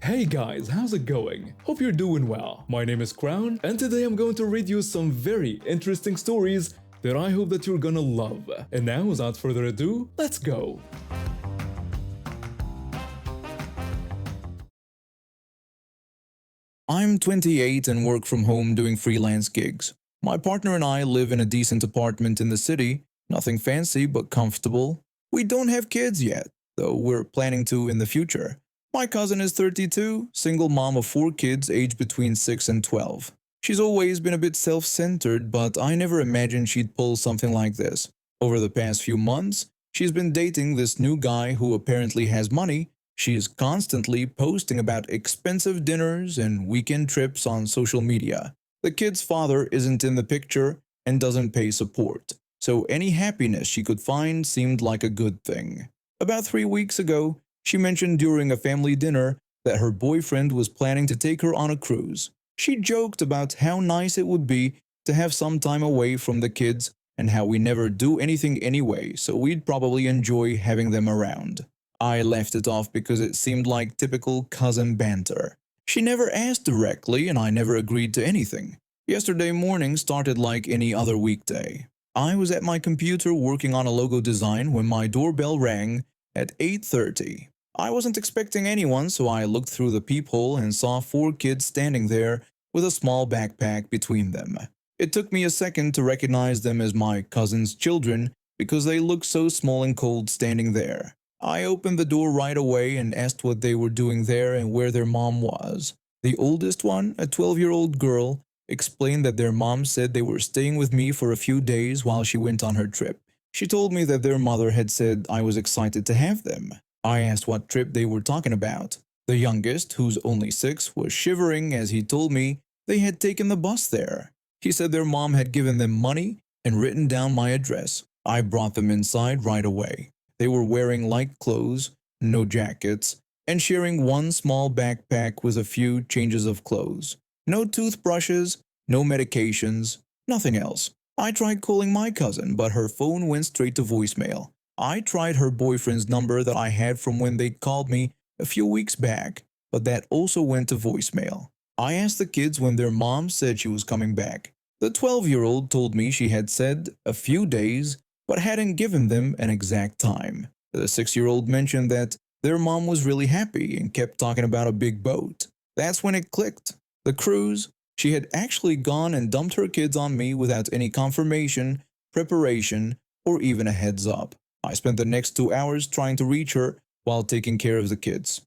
Hey guys, how's it going? Hope you're doing well. My name is Crown, and today I'm going to read you some very interesting stories that I hope that you're gonna love. And now, without further ado, let's go! I'm 28 and work from home doing freelance gigs. My partner and I live in a decent apartment in the city, nothing fancy but comfortable. We don't have kids yet, though we're planning to in the future. My cousin is 32, single mom of 4 kids aged between 6 and 12. She's always been a bit self-centered, but I never imagined she'd pull something like this. Over the past few months, she's been dating this new guy who apparently has money. She is constantly posting about expensive dinners and weekend trips on social media. The kid's father isn't in the picture and doesn't pay support, so any happiness she could find seemed like a good thing. About 3 weeks ago, she mentioned during a family dinner that her boyfriend was planning to take her on a cruise. She joked about how nice it would be to have some time away from the kids and how we never do anything anyway, so we'd probably enjoy having them around. I left it off because it seemed like typical cousin banter. She never asked directly and I never agreed to anything. Yesterday morning started like any other weekday. I was at my computer working on a logo design when my doorbell rang at 8:30. I wasn't expecting anyone, so I looked through the peephole and saw 4 kids standing there with a small backpack between them. It took me a second to recognize them as my cousin's children because they looked so small and cold standing there. I opened the door right away and asked what they were doing there and where their mom was. The oldest one, a 12-year-old girl, explained that their mom said they were staying with me for a few days while she went on her trip. She told me that their mother had said I was excited to have them. I asked what trip they were talking about. The youngest, who's only 6, was shivering as he told me they had taken the bus there. He said their mom had given them money and written down my address. I brought them inside right away. They were wearing light clothes, no jackets, and sharing one small backpack with a few changes of clothes. No toothbrushes, no medications, nothing else. I tried calling my cousin, but her phone went straight to voicemail. I tried her boyfriend's number that I had from when they called me a few weeks back, but that also went to voicemail. I asked the kids when their mom said she was coming back. The 12-year-old told me she had said a few days, but hadn't given them an exact time. The 6-year-old mentioned that their mom was really happy and kept talking about a big boat. That's when it clicked. The cruise. She had actually gone and dumped her kids on me without any confirmation, preparation, or even a heads up. I spent the next 2 hours trying to reach her while taking care of the kids.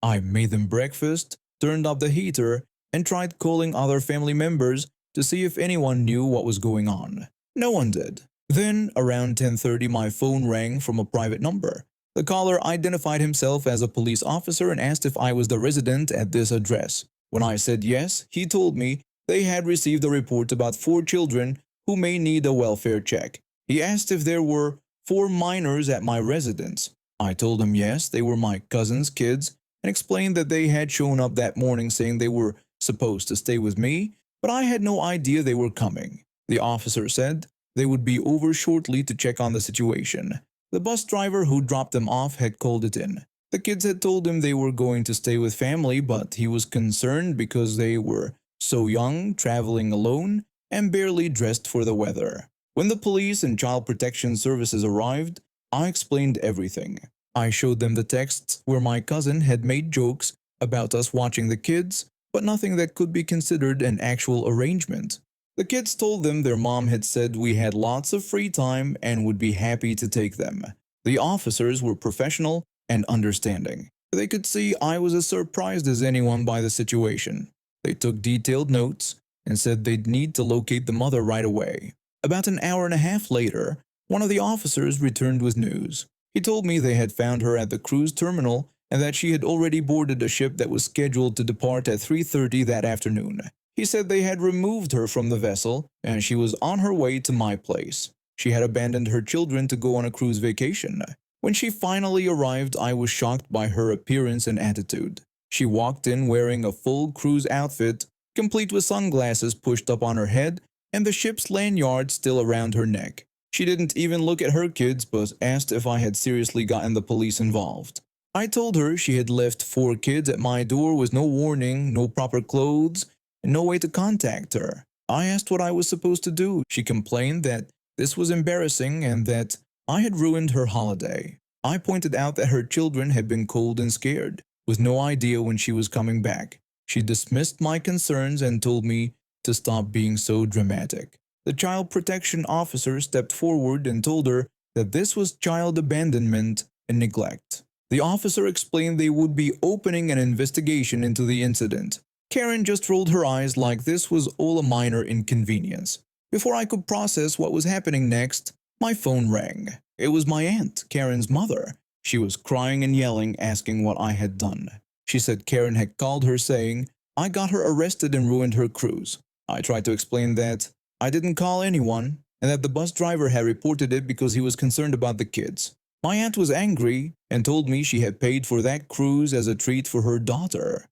I made them breakfast, turned up the heater, and tried calling other family members to see if anyone knew what was going on. No one did. Then, around 10:30, my phone rang from a private number. The caller identified himself as a police officer and asked if I was the resident at this address. When I said yes, he told me they had received a report about 4 children who may need a welfare check. He asked if there were 4 minors at my residence. I told him yes, they were my cousin's kids, and explained that they had shown up that morning saying they were supposed to stay with me, but I had no idea they were coming. The officer said they would be over shortly to check on the situation. The bus driver who dropped them off had called it in. The kids had told him they were going to stay with family, but he was concerned because they were so young, traveling alone, and barely dressed for the weather. When the police and child protection services arrived, I explained everything. I showed them the texts where my cousin had made jokes about us watching the kids, but nothing that could be considered an actual arrangement. The kids told them their mom had said we had lots of free time and would be happy to take them. The officers were professional and understanding. They could see I was as surprised as anyone by the situation. They took detailed notes and said they'd need to locate the mother right away. About an hour and a half later, one of the officers returned with news. He told me they had found her at the cruise terminal and that she had already boarded a ship that was scheduled to depart at 3:30 that afternoon. He said they had removed her from the vessel and she was on her way to my place. She had abandoned her children to go on a cruise vacation. When she finally arrived, I was shocked by her appearance and attitude. She walked in wearing a full cruise outfit, complete with sunglasses pushed up on her head and the ship's lanyard still around her neck. She didn't even look at her kids but asked if I had seriously gotten the police involved. I told her she had left 4 kids at my door with no warning, no proper clothes, and no way to contact her. I asked what I was supposed to do. She complained that this was embarrassing and that I had ruined her holiday. I pointed out that her children had been cold and scared, with no idea when she was coming back. She dismissed my concerns and told me to stop being so dramatic. The child protection officer stepped forward and told her that this was child abandonment and neglect. The officer explained they would be opening an investigation into the incident. Karen just rolled her eyes like this was all a minor inconvenience. Before I could process what was happening next, my phone rang. It was my aunt, Karen's mother. She was crying and yelling, asking what I had done. She said Karen had called her saying, I got her arrested and ruined her cruise. I tried to explain that I didn't call anyone and that the bus driver had reported it because he was concerned about the kids. My aunt was angry and told me she had paid for that cruise as a treat for her daughter.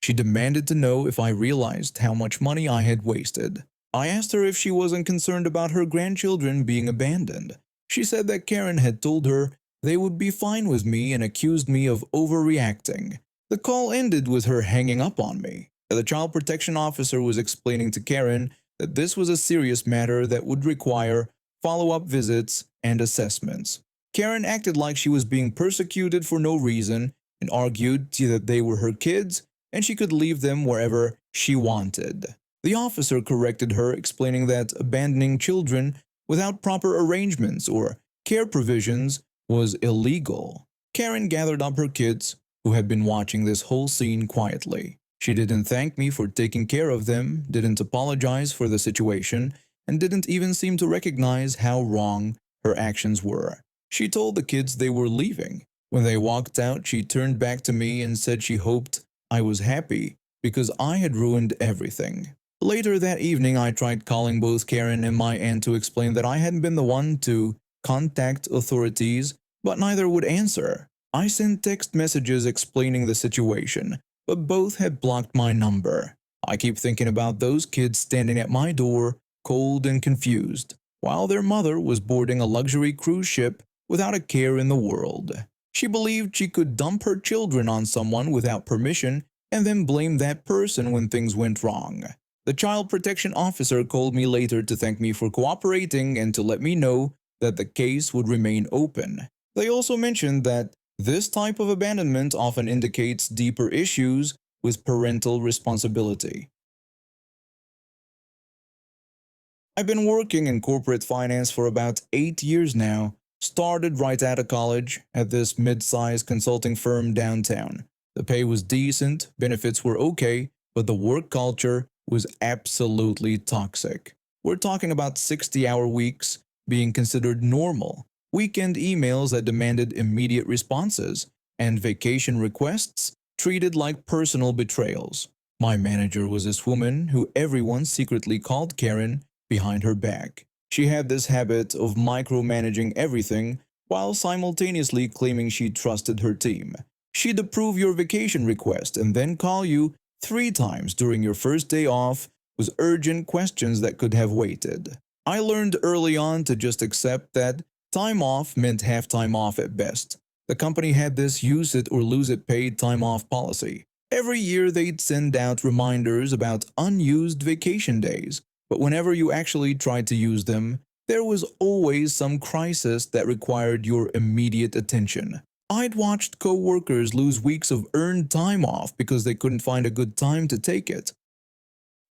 She demanded to know if I realized how much money I had wasted. I asked her if she wasn't concerned about her grandchildren being abandoned. She said that Karen had told her they would be fine with me and accused me of overreacting. The call ended with her hanging up on me. The child protection officer was explaining to Karen that this was a serious matter that would require follow-up visits and assessments. Karen acted like she was being persecuted for no reason and argued that they were her kids and she could leave them wherever she wanted. The officer corrected her, explaining that abandoning children without proper arrangements or care provisions was illegal. Karen gathered up her kids, who had been watching this whole scene quietly. She didn't thank me for taking care of them, didn't apologize for the situation, and didn't even seem to recognize how wrong her actions were. She told the kids they were leaving. When they walked out, she turned back to me and said she hoped I was happy because I had ruined everything. Later that evening, I tried calling both Karen and my aunt to explain that I hadn't been the one to contact authorities, but neither would answer. I sent text messages explaining the situation, but both had blocked my number. I keep thinking about those kids standing at my door, cold and confused, while their mother was boarding a luxury cruise ship without a care in the world. She believed she could dump her children on someone without permission and then blame that person when things went wrong. The child protection officer called me later to thank me for cooperating and to let me know that the case would remain open. They also mentioned that this type of abandonment often indicates deeper issues with parental responsibility. I've been working in corporate finance for about 8 years now. Started right out of college at this mid-sized consulting firm downtown. The pay was decent, benefits were okay, but the work culture was absolutely toxic. We're talking about 60-hour weeks being considered normal, weekend emails that demanded immediate responses, and vacation requests treated like personal betrayals. My manager was this woman who everyone secretly called Karen behind her back. She had this habit of micromanaging everything while simultaneously claiming she trusted her team. She'd approve your vacation request and then call you 3 times during your first day off with urgent questions that could have waited. I learned early on to just accept that time off meant half time off at best. The company had this use it or lose it paid time off policy. Every year they'd send out reminders about unused vacation days, but whenever you actually tried to use them, there was always some crisis that required your immediate attention. I'd watched co-workers lose weeks of earned time off because they couldn't find a good time to take it.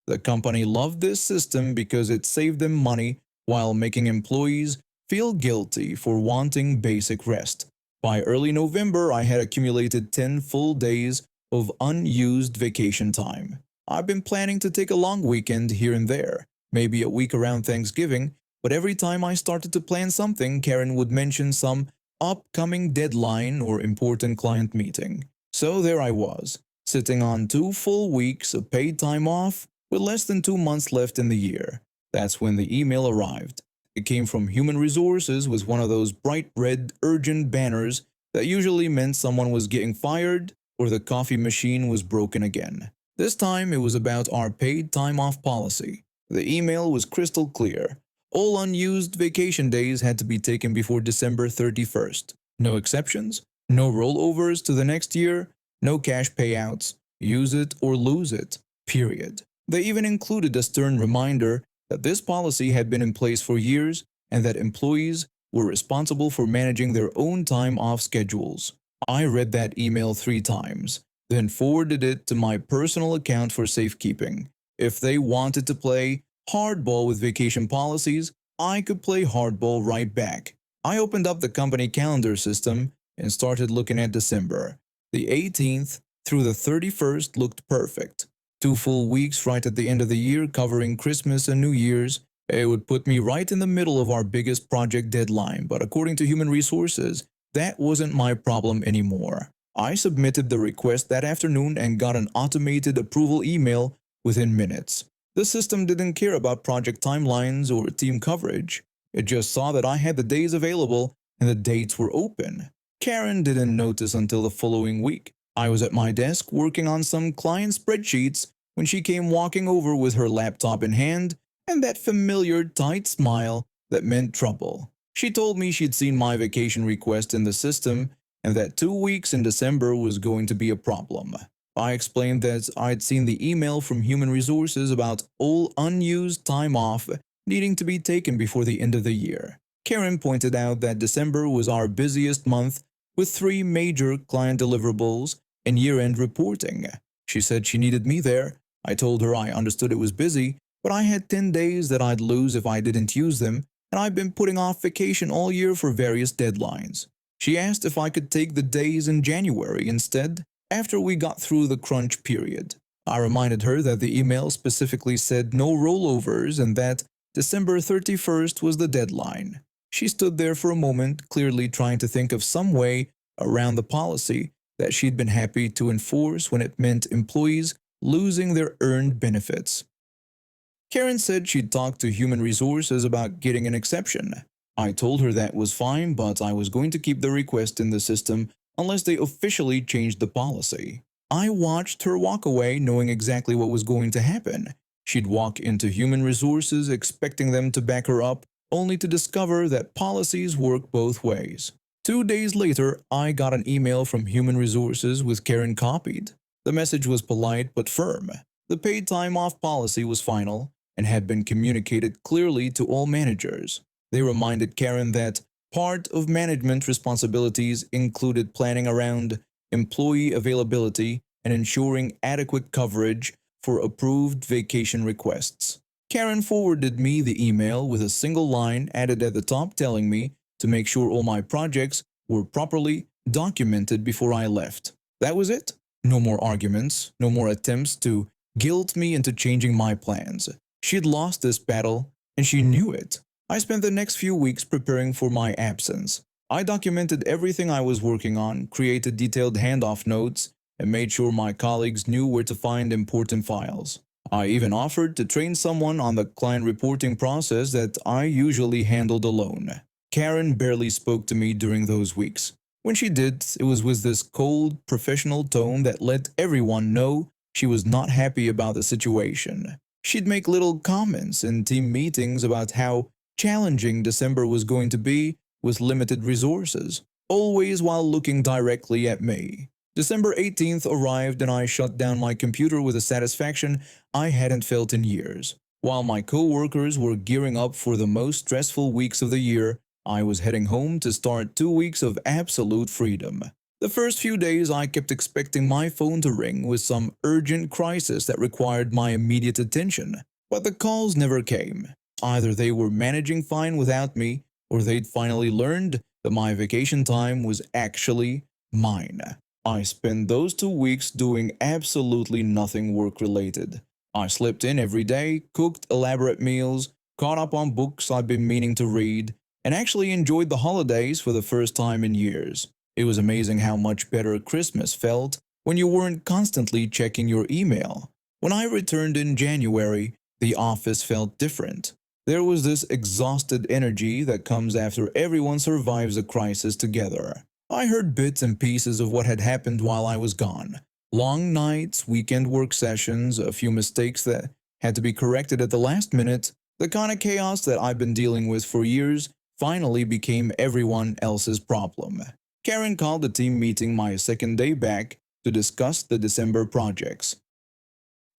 The company loved this system because it saved them money while making employees feel guilty for wanting basic rest. By early November, I had accumulated 10 full days of unused vacation time. I've been planning to take a long weekend here and there, maybe a week around Thanksgiving, but every time I started to plan something, Karen would mention some upcoming deadline or important client meeting. So there I was, sitting on 2 full weeks of paid time off with less than 2 months left in the year. That's when the email arrived. It came from Human Resources with one of those bright red urgent banners that usually meant someone was getting fired or the coffee machine was broken again. This time it was about our paid time off policy. The email was crystal clear. All unused vacation days had to be taken before December 31st. No exceptions, No rollovers to the next year, no cash payouts, use it or lose it, period. They even included a stern reminder that this policy had been in place for years and that employees were responsible for managing their own time off schedules. I read that email 3 times, then forwarded it to my personal account for safekeeping. If they wanted to play hardball with vacation policies, I could play hardball right back. I opened up the company calendar system and started looking at December. The 18th through the 31st looked perfect. 2 full weeks right at the end of the year covering Christmas and New Year's. It would put me right in the middle of our biggest project deadline, but according to Human Resources, that wasn't my problem anymore. I submitted the request that afternoon and got an automated approval email within minutes. The system didn't care about project timelines or team coverage. It just saw that I had the days available and the dates were open. Karen didn't notice until the following week. I was at my desk working on some client spreadsheets when she came walking over with her laptop in hand and that familiar tight smile that meant trouble. She told me she'd seen my vacation request in the system and that 2 weeks in December was going to be a problem. I explained that I'd seen the email from Human Resources about all unused time off needing to be taken before the end of the year. Karen pointed out that December was our busiest month with 3 major client deliverables and year-end reporting. She said she needed me there. I told her I understood it was busy, but I had 10 days that I'd lose if I didn't use them, and I've been putting off vacation all year for various deadlines. She asked if I could take the days in January instead, after we got through the crunch period. I reminded her that the email specifically said no rollovers and that December 31st was the deadline. She stood there for a moment, clearly trying to think of some way around the policy that she'd been happy to enforce when it meant employees losing their earned benefits. Karen said she'd talked to Human Resources about getting an exception. I told her that was fine, but I was going to keep the request in the system unless they officially changed the policy. I watched her walk away knowing exactly what was going to happen. She'd walk into Human Resources expecting them to back her up, only to discover that policies work both ways. 2 days later, I got an email from Human Resources with Karen copied. The message was polite but firm. The paid time off policy was final and had been communicated clearly to all managers. They reminded Karen that part of management responsibilities included planning around employee availability and ensuring adequate coverage for approved vacation requests. Karen forwarded me the email with a single line added at the top telling me to make sure all my projects were properly documented before I left. That was it. No more arguments, no more attempts to guilt me into changing my plans. She'd lost this battle, and she knew it. I spent the next few weeks preparing for my absence. I documented everything I was working on, created detailed handoff notes, and made sure my colleagues knew where to find important files. I even offered to train someone on the client reporting process that I usually handled alone. Karen barely spoke to me during those weeks. When she did, it was with this cold, professional tone that let everyone know she was not happy about the situation. She'd make little comments in team meetings about how challenging December was going to be with limited resources, always while looking directly at me. December 18th arrived and I shut down my computer with a satisfaction I hadn't felt in years. While my co-workers were gearing up for the most stressful weeks of the year, I was heading home to start 2 weeks of absolute freedom. The first few days I kept expecting my phone to ring with some urgent crisis that required my immediate attention, but the calls never came. Either they were managing fine without me, or they'd finally learned that my vacation time was actually mine. I spent those 2 weeks doing absolutely nothing work-related. I slept in every day, cooked elaborate meals, caught up on books I'd been meaning to read, and actually enjoyed the holidays for the first time in years. It was amazing how much better Christmas felt when you weren't constantly checking your email. When I returned in January, the office felt different. There was this exhausted energy that comes after everyone survives a crisis together. I heard bits and pieces of what had happened while I was gone. Long nights, weekend work sessions, a few mistakes that had to be corrected at the last minute. The kind of chaos that I've been dealing with for years finally became everyone else's problem. Karen called the team meeting my second day back to discuss the December projects.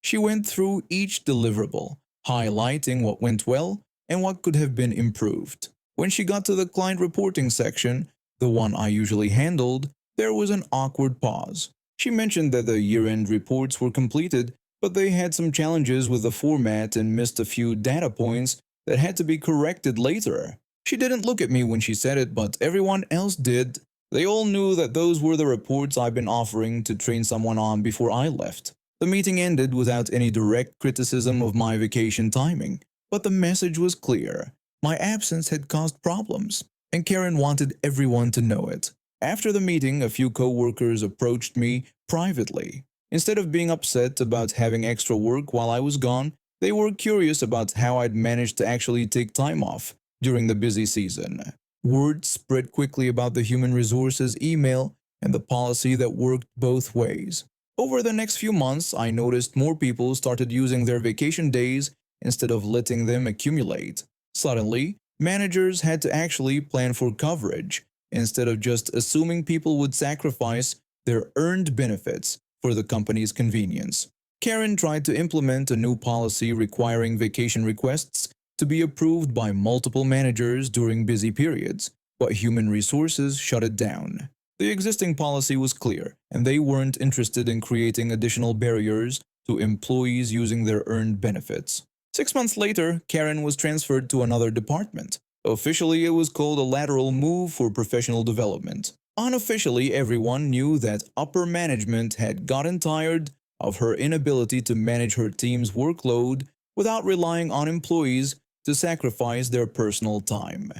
She went through each deliverable, highlighting what went well and what could have been improved. When she got to the client reporting section, the one I usually handled, there was an awkward pause. She mentioned that the year-end reports were completed, but they had some challenges with the format and missed a few data points that had to be corrected later. She didn't look at me when she said it, but everyone else did. They all knew that those were the reports I've been offering to train someone on before I left. The meeting ended without any direct criticism of my vacation timing, but the message was clear. My absence had caused problems, and Karen wanted everyone to know it. After the meeting, a few co-workers approached me privately. Instead of being upset about having extra work while I was gone, they were curious about how I'd managed to actually take time off during the busy season. Word spread quickly about the human resources email and the policy that worked both ways. Over the next few months, I noticed more people started using their vacation days instead of letting them accumulate. Suddenly, managers had to actually plan for coverage instead of just assuming people would sacrifice their earned benefits for the company's convenience. Karen tried to implement a new policy requiring vacation requests to be approved by multiple managers during busy periods, but human resources shut it down. The existing policy was clear, and they weren't interested in creating additional barriers to employees using their earned benefits. 6 months later, Karen was transferred to another department. Officially, it was called a lateral move for professional development. Unofficially, everyone knew that upper management had gotten tired of her inability to manage her team's workload without relying on employees to sacrifice their personal time.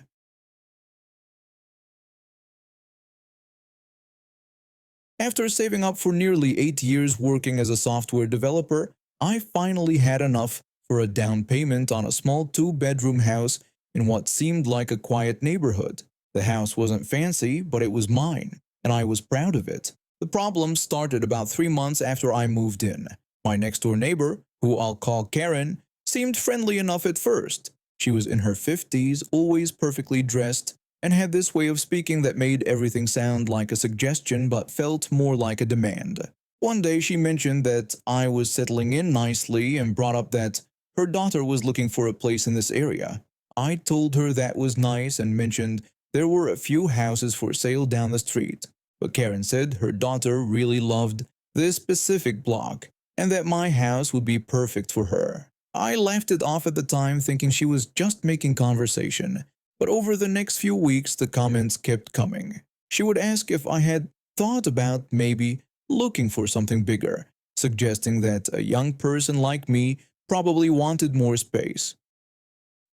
After saving up for nearly 8 years working as a software developer, I finally had enough for a down payment on a small 2-bedroom house in what seemed like a quiet neighborhood. The house wasn't fancy, but it was mine, and I was proud of it. The problem started about 3 months after I moved in. My next-door neighbor, who I'll call Karen, seemed friendly enough at first. She was in her 50s, always perfectly dressed, and had this way of speaking that made everything sound like a suggestion but felt more like a demand. One day she mentioned that I was settling in nicely and brought up that her daughter was looking for a place in this area. I told her that was nice and mentioned there were a few houses for sale down the street, but Karen said her daughter really loved this specific block and that my house would be perfect for her. I laughed it off at the time, thinking she was just making conversation, but over the next few weeks the comments kept coming. She would ask if I had thought about maybe looking for something bigger, suggesting that a young person like me probably wanted more space.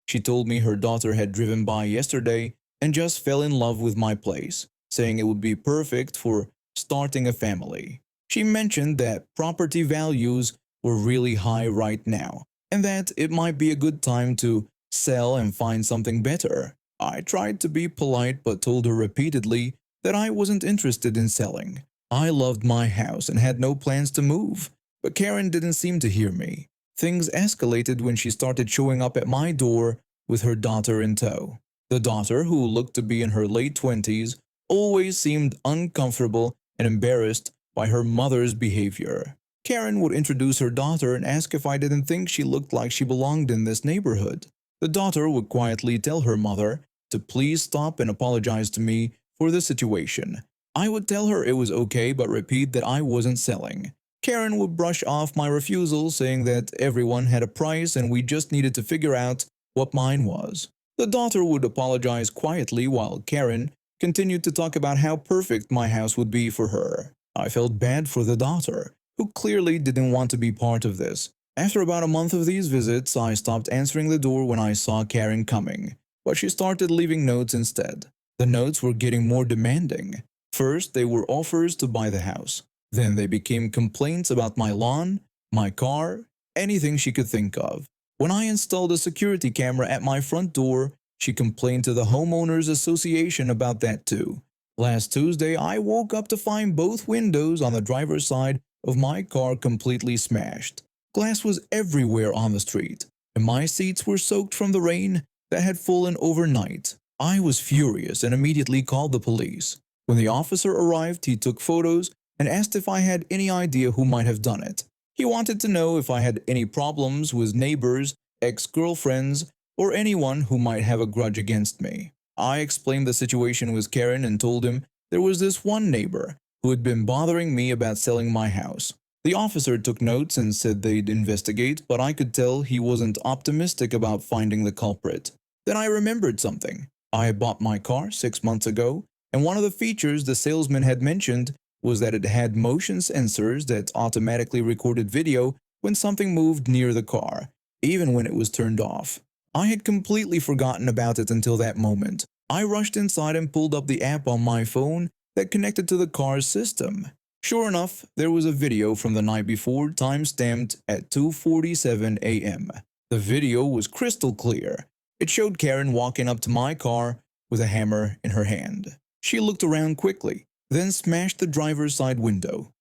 She told me her daughter had driven by yesterday and just fell in love with my place, saying it would be perfect for starting a family. She mentioned that property values were really high right now, and that it might be a good time to sell and find something better. I tried to be polite but told her repeatedly that I wasn't interested in selling. I loved my house and had no plans to move, but Karen didn't seem to hear me. Things escalated when she started showing up at my door with her daughter in tow. The daughter, who looked to be in her late 20s, always seemed uncomfortable and embarrassed by her mother's behavior. Karen would introduce her daughter and ask if I didn't think she looked like she belonged in this neighborhood. The daughter would quietly tell her mother to please stop and apologize to me for the situation. I would tell her it was okay but repeat that I wasn't selling. Karen would brush off my refusal, saying that everyone had a price and we just needed to figure out what mine was. The daughter would apologize quietly while Karen continued to talk about how perfect my house would be for her. I felt bad for the daughter, who clearly didn't want to be part of this. After about a month of these visits, I stopped answering the door when I saw Karen coming, but she started leaving notes instead. The notes were getting more demanding. First, they were offers to buy the house. Then they became complaints about my lawn, my car, anything she could think of. When I installed a security camera at my front door, she complained to the homeowners association about that too. Last Tuesday, I woke up to find both windows on the driver's side of my car completely smashed. Glass was everywhere on the street, and my seats were soaked from the rain that had fallen overnight. I was furious and immediately called the police. When the officer arrived, he took photos and asked if I had any idea who might have done it. He wanted to know if I had any problems with neighbors, ex-girlfriends, or anyone who might have a grudge against me. I explained the situation with Karen and told him there was this one neighbor who had been bothering me about selling my house. The officer took notes and said they'd investigate, but I could tell he wasn't optimistic about finding the culprit. Then I remembered something. I had bought my car 6 months ago, and one of the features the salesman had mentioned was that it had motion sensors that automatically recorded video when something moved near the car, even when it was turned off. I had completely forgotten about it until that moment. I rushed inside and pulled up the app on my phone that connected to the car's system. Sure enough, there was a video from the night before, time-stamped at 2:47 a.m. The video was crystal clear. It showed Karen walking up to my car with a hammer in her hand. She looked around quickly, then smashed the driver's side window.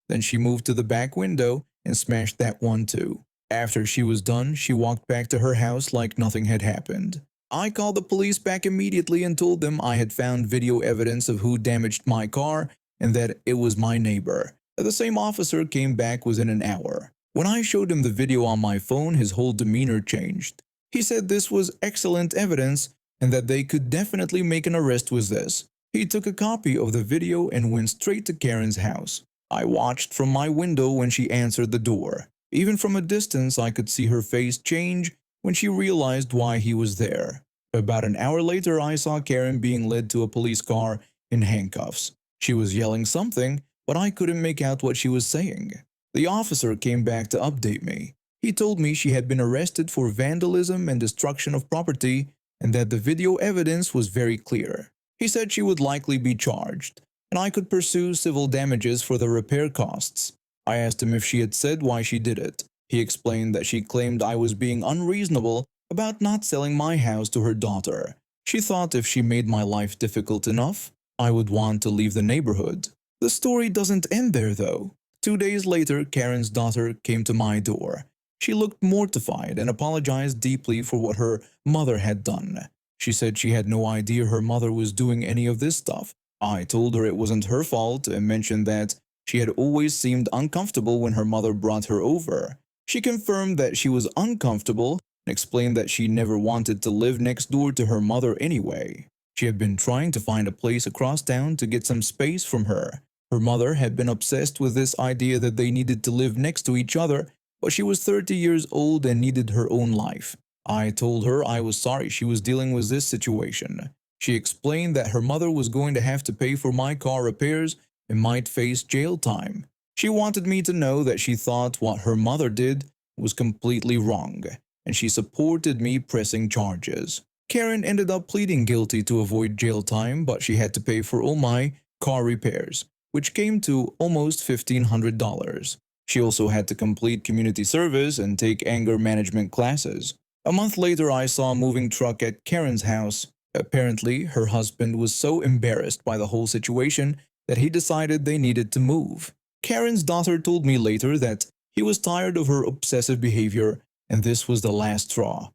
Then she moved to the back window and smashed that one too. After she was done, she walked back to her house like nothing had happened. I called the police back immediately and told them I had found video evidence of who damaged my car and that it was my neighbor. The same officer came back within an hour. When I showed him the video on my phone, his whole demeanor changed. He said this was excellent evidence and that they could definitely make an arrest with this. He took a copy of the video and went straight to Karen's house. I watched from my window when she answered the door. Even from a distance, I could see her face change when she realized why he was there. About an hour later, I saw Karen being led to a police car in handcuffs. She was yelling something, but I couldn't make out what she was saying. The officer came back to update me. He told me she had been arrested for vandalism and destruction of property and that the video evidence was very clear. He said she would likely be charged, and I could pursue civil damages for the repair costs. I asked him if she had said why she did it. He explained that she claimed I was being unreasonable about not selling my house to her daughter. She thought if she made my life difficult enough, I would want to leave the neighborhood. The story doesn't end there though. 2 days later, Karen's daughter came to my door. She looked mortified and apologized deeply for what her mother had done. She said she had no idea her mother was doing any of this stuff. I told her it wasn't her fault and mentioned that she had always seemed uncomfortable when her mother brought her over. She confirmed that she was uncomfortable and explained that she never wanted to live next door to her mother anyway. She had been trying to find a place across town to get some space from her. Her mother had been obsessed with this idea that they needed to live next to each other, but she was 30 years old and needed her own life. I told her I was sorry she was dealing with this situation. She explained that her mother was going to have to pay for my car repairs and might face jail time. She wanted me to know that she thought what her mother did was completely wrong, and she supported me pressing charges. Karen ended up pleading guilty to avoid jail time, but she had to pay for all my car repairs, which came to almost $1,500. She also had to complete community service and take anger management classes. A month later, I saw a moving truck at Karen's house. Apparently, her husband was so embarrassed by the whole situation that he decided they needed to move. Karen's daughter told me later that he was tired of her obsessive behavior and this was the last straw.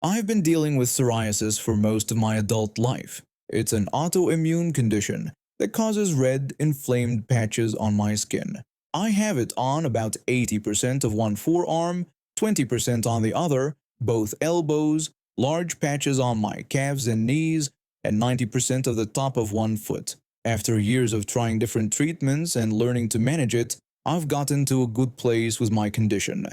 I've been dealing with psoriasis for most of my adult life. It's an autoimmune condition that causes red, inflamed patches on my skin. I have it on about 80% of one forearm, 20% on the other, both elbows, large patches on my calves and knees, and 90% of the top of one foot. After years of trying different treatments and learning to manage it, I've gotten to a good place with my condition.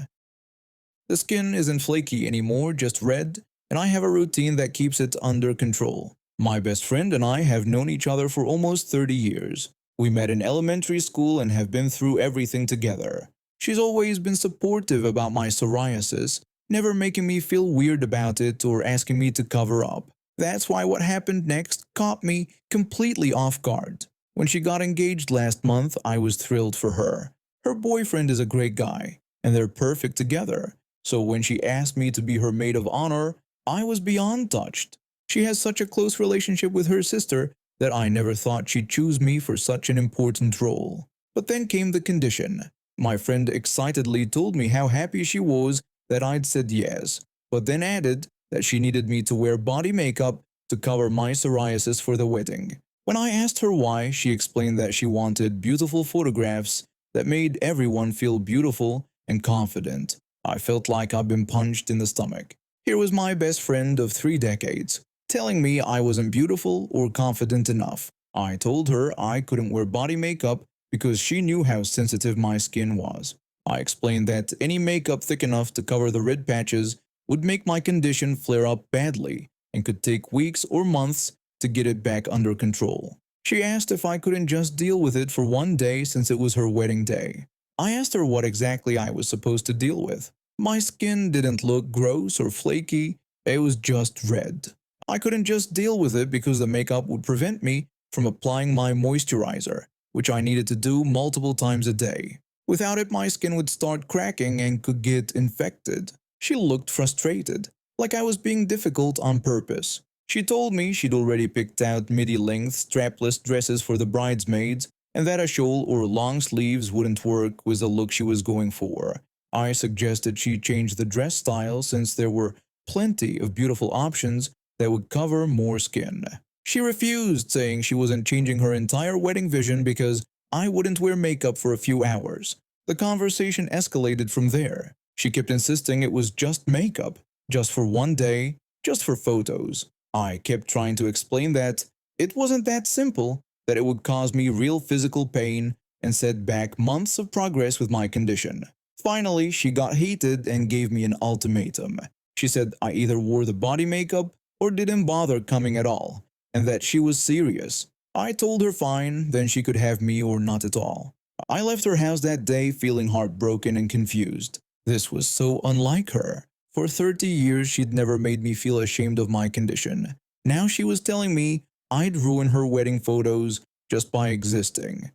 The skin isn't flaky anymore, just red, and I have a routine that keeps it under control. My best friend and I have known each other for almost 30 years. We met in elementary school and have been through everything together. She's always been supportive about my psoriasis, never making me feel weird about it or asking me to cover up. That's why what happened next caught me completely off guard. When she got engaged last month, I was thrilled for her. Her boyfriend is a great guy, and they're perfect together. So when she asked me to be her maid of honor, I was beyond touched. She has such a close relationship with her sister that I never thought she'd choose me for such an important role. But then came the condition. My friend excitedly told me how happy she was that I'd said yes, but then added that she needed me to wear body makeup to cover my psoriasis for the wedding. When I asked her why, she explained that she wanted beautiful photographs that made everyone feel beautiful and confident. I felt like I'd been punched in the stomach. Here was my best friend of 3 decades, telling me I wasn't beautiful or confident enough. I told her I couldn't wear body makeup because she knew how sensitive my skin was. I explained that any makeup thick enough to cover the red patches would make my condition flare up badly and could take weeks or months to get it back under control. She asked if I couldn't just deal with it for one day since it was her wedding day. I asked her what exactly I was supposed to deal with. My skin didn't look gross or flaky, it was just red. I couldn't just deal with it because the makeup would prevent me from applying my moisturizer, which I needed to do multiple times a day. Without it, my skin would start cracking and could get infected. She looked frustrated, like I was being difficult on purpose. She told me she'd already picked out midi-length strapless dresses for the bridesmaids and that a shawl or long sleeves wouldn't work with the look she was going for. I suggested she change the dress style since there were plenty of beautiful options that would cover more skin. She refused, saying she wasn't changing her entire wedding vision because I wouldn't wear makeup for a few hours. The conversation escalated from there. She kept insisting it was just makeup, just for one day, just for photos. I kept trying to explain that it wasn't that simple, that it would cause me real physical pain and set back months of progress with my condition. Finally, she got heated and gave me an ultimatum. She said I either wore the body makeup or didn't bother coming at all, and that she was serious. I told her fine, then she could have me or not at all. I left her house that day feeling heartbroken and confused. This was so unlike her. For 30 years, she'd never made me feel ashamed of my condition. Now she was telling me I'd ruin her wedding photos just by existing.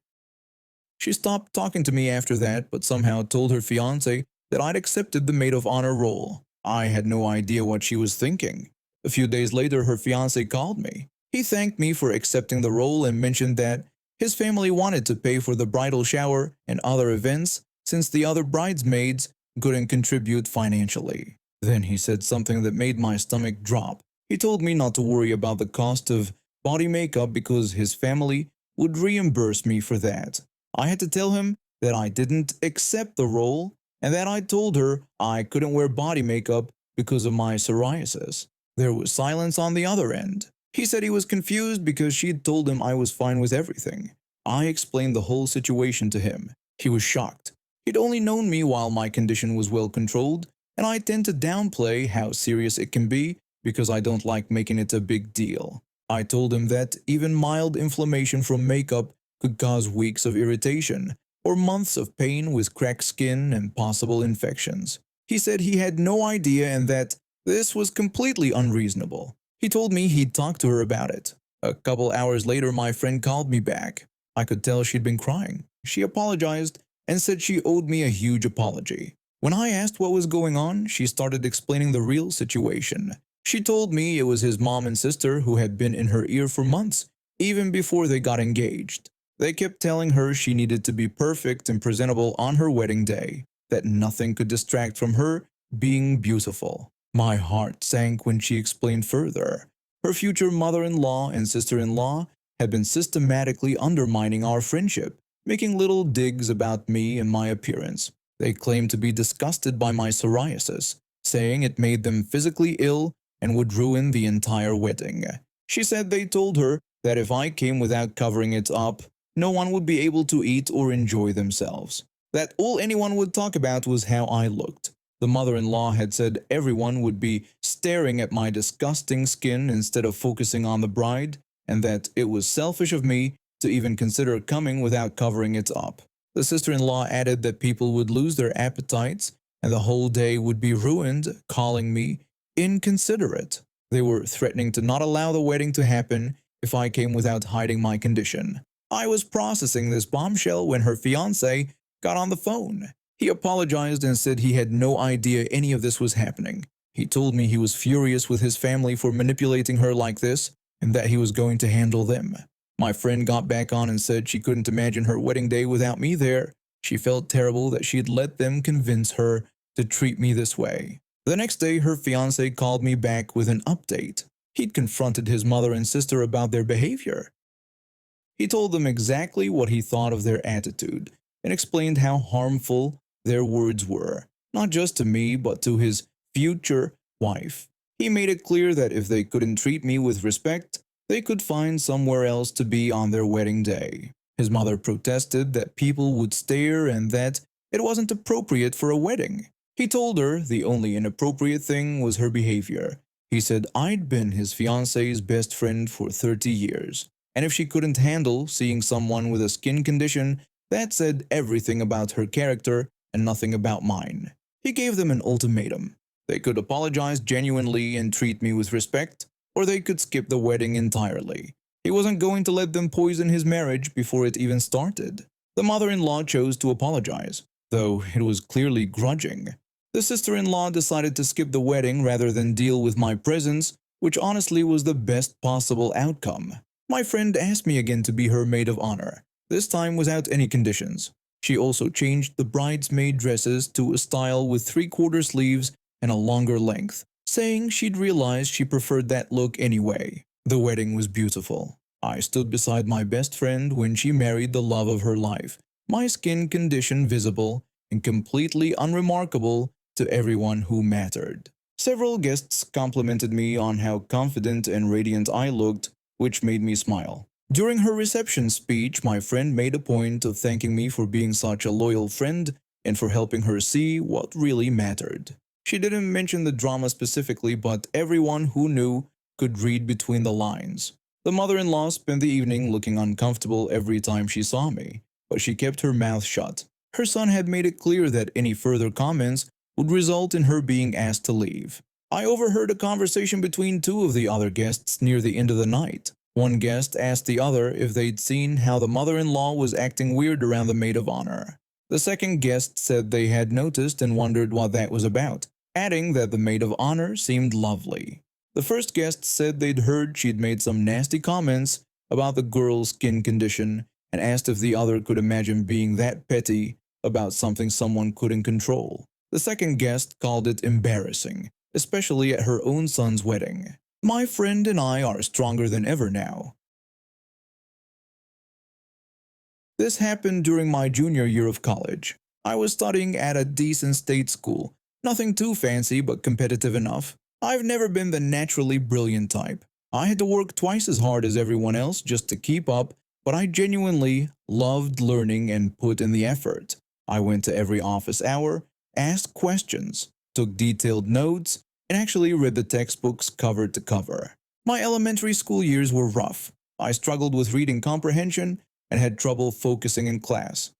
She stopped talking to me after that, but somehow told her fiancé that I'd accepted the maid of honor role. I had no idea what she was thinking. A few days later, her fiancé called me. He thanked me for accepting the role and mentioned that his family wanted to pay for the bridal shower and other events since the other bridesmaids couldn't contribute financially. Then he said something that made my stomach drop. He told me not to worry about the cost of body makeup because his family would reimburse me for that. I had to tell him that I didn't accept the role and that I told her I couldn't wear body makeup because of my psoriasis. There was silence on the other end. He said he was confused because she'd told him I was fine with everything. I explained the whole situation to him. He was shocked. He'd only known me while my condition was well controlled, and I tend to downplay how serious it can be because I don't like making it a big deal. I told him that even mild inflammation from makeup could cause weeks of irritation or months of pain with cracked skin and possible infections. He said he had no idea and that this was completely unreasonable. He told me he'd talk to her about it. A couple hours later, my friend called me back. I could tell she'd been crying. She apologized and said she owed me a huge apology. When I asked what was going on, she started explaining the real situation. She told me it was his mom and sister who had been in her ear for months, even before they got engaged. They kept telling her she needed to be perfect and presentable on her wedding day, that nothing could distract from her being beautiful. My heart sank when she explained further. Her future mother-in-law and sister-in-law had been systematically undermining our friendship, making little digs about me and my appearance. They claimed to be disgusted by my psoriasis, saying it made them physically ill and would ruin the entire wedding. She said they told her that if I came without covering it up, no one would be able to eat or enjoy themselves. That all anyone would talk about was how I looked. The mother-in-law had said everyone would be staring at my disgusting skin instead of focusing on the bride, and that it was selfish of me to even consider coming without covering it up. The sister-in-law added that people would lose their appetites and the whole day would be ruined, calling me inconsiderate. They were threatening to not allow the wedding to happen if I came without hiding my condition. I was processing this bombshell when her fiancé got on the phone. He apologized and said he had no idea any of this was happening. He told me he was furious with his family for manipulating her like this and that he was going to handle them. My friend got back on and said she couldn't imagine her wedding day without me there. She felt terrible that she'd let them convince her to treat me this way. The next day, her fiancé called me back with an update. He'd confronted his mother and sister about their behavior. He told them exactly what he thought of their attitude and explained how harmful their words were, not just to me but to his future wife. He made it clear that if they couldn't treat me with respect, they could find somewhere else to be on their wedding day. His mother protested that people would stare and that it wasn't appropriate for a wedding. He told her the only inappropriate thing was her behavior. He said I'd been his fiance's best friend for 30 years, and if she couldn't handle seeing someone with a skin condition, that said everything about her character and nothing about mine. He gave them an ultimatum. They could apologize genuinely and treat me with respect, or they could skip the wedding entirely. He wasn't going to let them poison his marriage before it even started. The mother-in-law chose to apologize, though it was clearly grudging. The sister-in-law decided to skip the wedding rather than deal with my presence, which honestly was the best possible outcome. My friend asked me again to be her maid of honor, this time without any conditions. She also changed the bridesmaid dresses to a style with three-quarter sleeves and a longer length, saying she'd realized she preferred that look anyway. The wedding was beautiful. I stood beside my best friend when she married the love of her life, my skin condition visible and completely unremarkable to everyone who mattered. Several guests complimented me on how confident and radiant I looked, which made me smile. During her reception speech, my friend made a point of thanking me for being such a loyal friend and for helping her see what really mattered. She didn't mention the drama specifically, but everyone who knew could read between the lines. The mother-in-law spent the evening looking uncomfortable every time she saw me, but she kept her mouth shut. Her son had made it clear that any further comments would result in her being asked to leave. I overheard a conversation between two of the other guests near the end of the night. One guest asked the other if they'd seen how the mother-in-law was acting weird around the maid of honor. The second guest said they had noticed and wondered what that was about, adding that the maid of honor seemed lovely. The first guest said they'd heard she'd made some nasty comments about the girl's skin condition and asked if the other could imagine being that petty about something someone couldn't control. The second guest called it embarrassing, especially at her own son's wedding. My friend and I are stronger than ever now. This happened during my junior year of college. I was studying at a decent state school, nothing too fancy but competitive enough. I've never been the naturally brilliant type. I had to work twice as hard as everyone else just to keep up, but I genuinely loved learning and put in the effort. I went to every office hour, asked questions, took detailed notes, and actually read the textbooks cover to cover. My elementary school years were rough. I struggled with reading comprehension and had trouble focusing in class.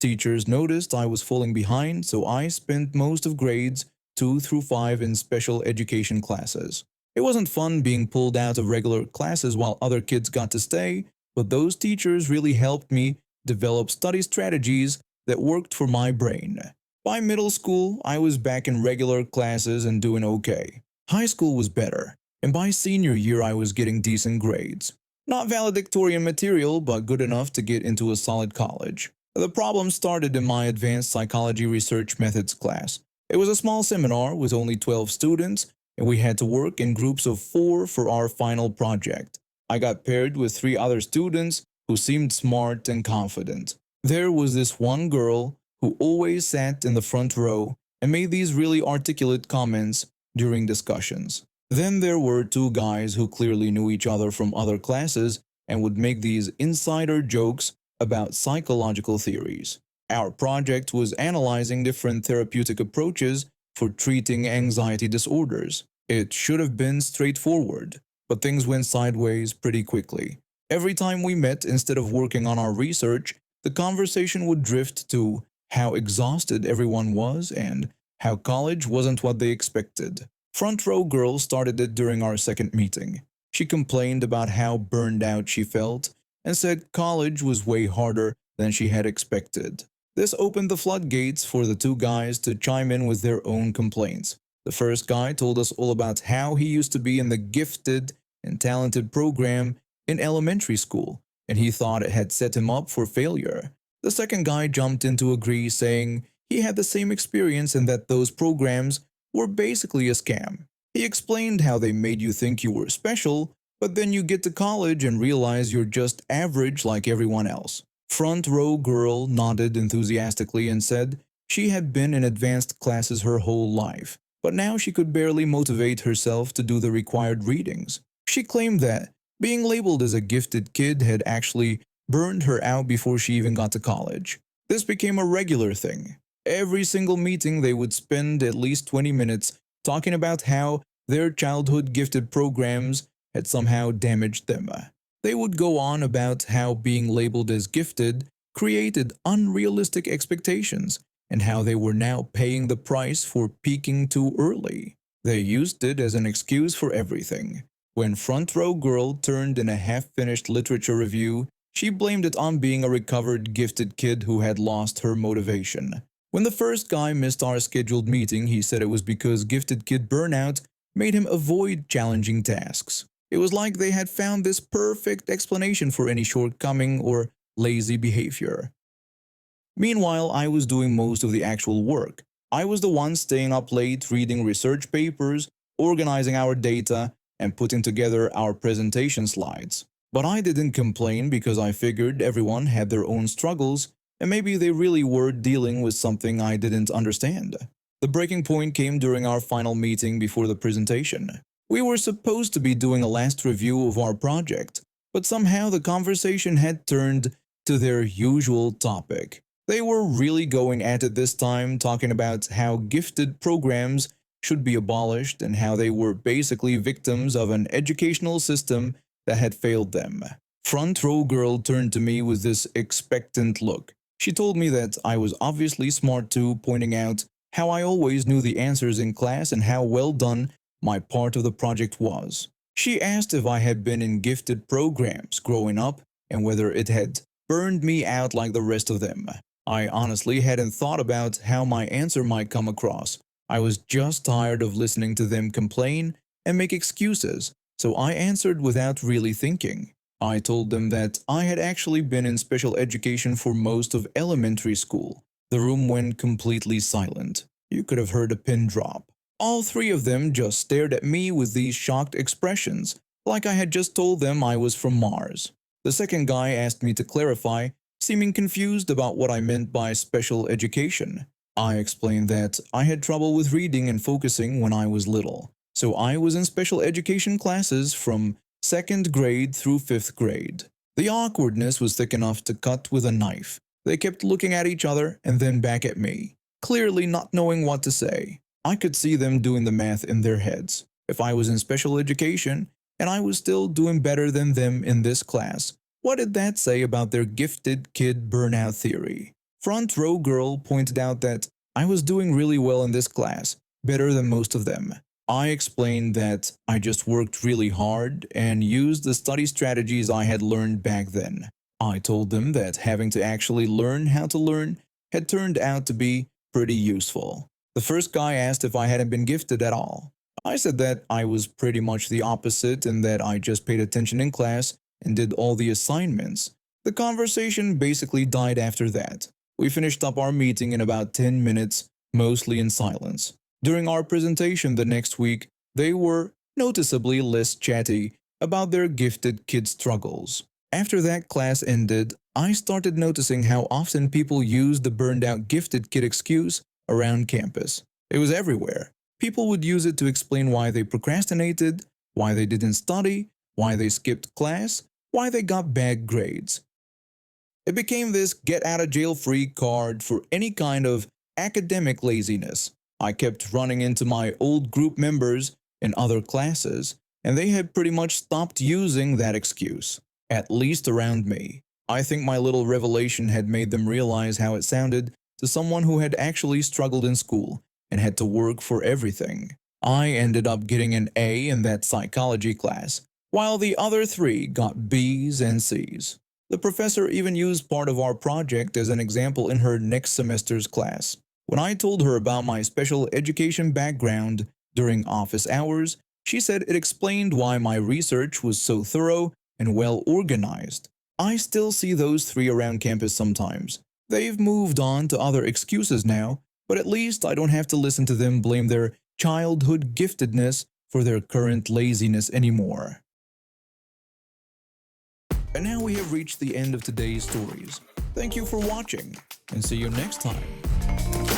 Teachers noticed I was falling behind, so I spent most of grades 2 through 5 in special education classes. It wasn't fun being pulled out of regular classes while other kids got to stay, but those teachers really helped me develop study strategies that worked for my brain. By middle school, I was back in regular classes and doing okay. High school was better, and by senior year I was getting decent grades. Not valedictorian material, but good enough to get into a solid college. The problem started in my advanced psychology research methods class. It was a small seminar with only 12 students, and we had to work in groups of 4 for our final project. I got paired with 3 other students who seemed smart and confident. There was this one girl who always sat in the front row and made these really articulate comments during discussions. Then there were 2 guys who clearly knew each other from other classes and would make these insider jokes about psychological theories. Our project was analyzing different therapeutic approaches for treating anxiety disorders. It should have been straightforward, but things went sideways pretty quickly. Every time we met, instead of working on our research, the conversation would drift to how exhausted everyone was and how college wasn't what they expected. Front row girl started it during our second meeting. She complained about how burned out she felt and said college was way harder than she had expected. This opened the floodgates for the 2 guys to chime in with their own complaints. The first guy told us all about how he used to be in the gifted and talented program in elementary school, and he thought it had set him up for failure. The second guy jumped in to agree, saying he had the same experience and that those programs were basically a scam. He explained how they made you think you were special, but then you get to college and realize you're just average like everyone else. Front row girl nodded enthusiastically and said she had been in advanced classes her whole life, but now she could barely motivate herself to do the required readings. She claimed that being labeled as a gifted kid had actually burned her out before she even got to college. This became a regular thing. Every single meeting, they would spend at least 20 minutes talking about how their childhood gifted programs had somehow damaged them. They would go on about how being labeled as gifted created unrealistic expectations and how they were now paying the price for peaking too early. They used it as an excuse for everything. When Front Row Girl turned in a half-finished literature review, she blamed it on being a recovered gifted kid who had lost her motivation. When the first guy missed our scheduled meeting, he said it was because gifted kid burnout made him avoid challenging tasks. It was like they had found this perfect explanation for any shortcoming or lazy behavior. Meanwhile, I was doing most of the actual work. I was the one staying up late reading research papers, organizing our data, and putting together our presentation slides. But I didn't complain because I figured everyone had their own struggles and maybe they really were dealing with something I didn't understand. The breaking point came during our final meeting before the presentation. We were supposed to be doing a last review of our project, but somehow the conversation had turned to their usual topic. They were really going at it this time, talking about how gifted programs should be abolished and how they were basically victims of an educational system that had failed them. Front row girl turned to me with this expectant look. She told me that I was obviously smart too, pointing out how I always knew the answers in class and how well done my part of the project was. She asked if I had been in gifted programs growing up and whether it had burned me out like the rest of them. I honestly hadn't thought about how my answer might come across. I was just tired of listening to them complain and make excuses, so I answered without really thinking. I told them that I had actually been in special education for most of elementary school. The room went completely silent. You could have heard a pin drop. All three of them just stared at me with these shocked expressions, like I had just told them I was from Mars. The second guy asked me to clarify, seeming confused about what I meant by special education. I explained that I had trouble with reading and focusing when I was little, so I was in special education classes from 2nd grade through 5th grade. The awkwardness was thick enough to cut with a knife. They kept looking at each other and then back at me, clearly not knowing what to say. I could see them doing the math in their heads. If I was in special education and I was still doing better than them in this class, what did that say about their gifted kid burnout theory? Front row girl pointed out that I was doing really well in this class, better than most of them. I explained that I just worked really hard and used the study strategies I had learned back then. I told them that having to actually learn how to learn had turned out to be pretty useful. The first guy asked if I hadn't been gifted at all. I said that I was pretty much the opposite and that I just paid attention in class and did all the assignments. The conversation basically died after that. We finished up our meeting in about 10 minutes, mostly in silence. During our presentation the next week, they were noticeably less chatty about their gifted kid struggles. After that class ended, I started noticing how often people used the burned out gifted kid excuse around campus. It was everywhere. People would use it to explain why they procrastinated, why they didn't study, why they skipped class, why they got bad grades. It became this get-out-of-jail-free card for any kind of academic laziness. I kept running into my old group members in other classes, and they had pretty much stopped using that excuse, at least around me. I think my little revelation had made them realize how it sounded to someone who had actually struggled in school and had to work for everything. I ended up getting an A in that psychology class, while the other three got B's and C's. The professor even used part of our project as an example in her next semester's class. When I told her about my special education background during office hours, she said it explained why my research was so thorough and well organized. I still see those three around campus sometimes. They've moved on to other excuses now, but at least I don't have to listen to them blame their childhood giftedness for their current laziness anymore. And now we have reached the end of today's stories. Thank you for watching, and see you next time.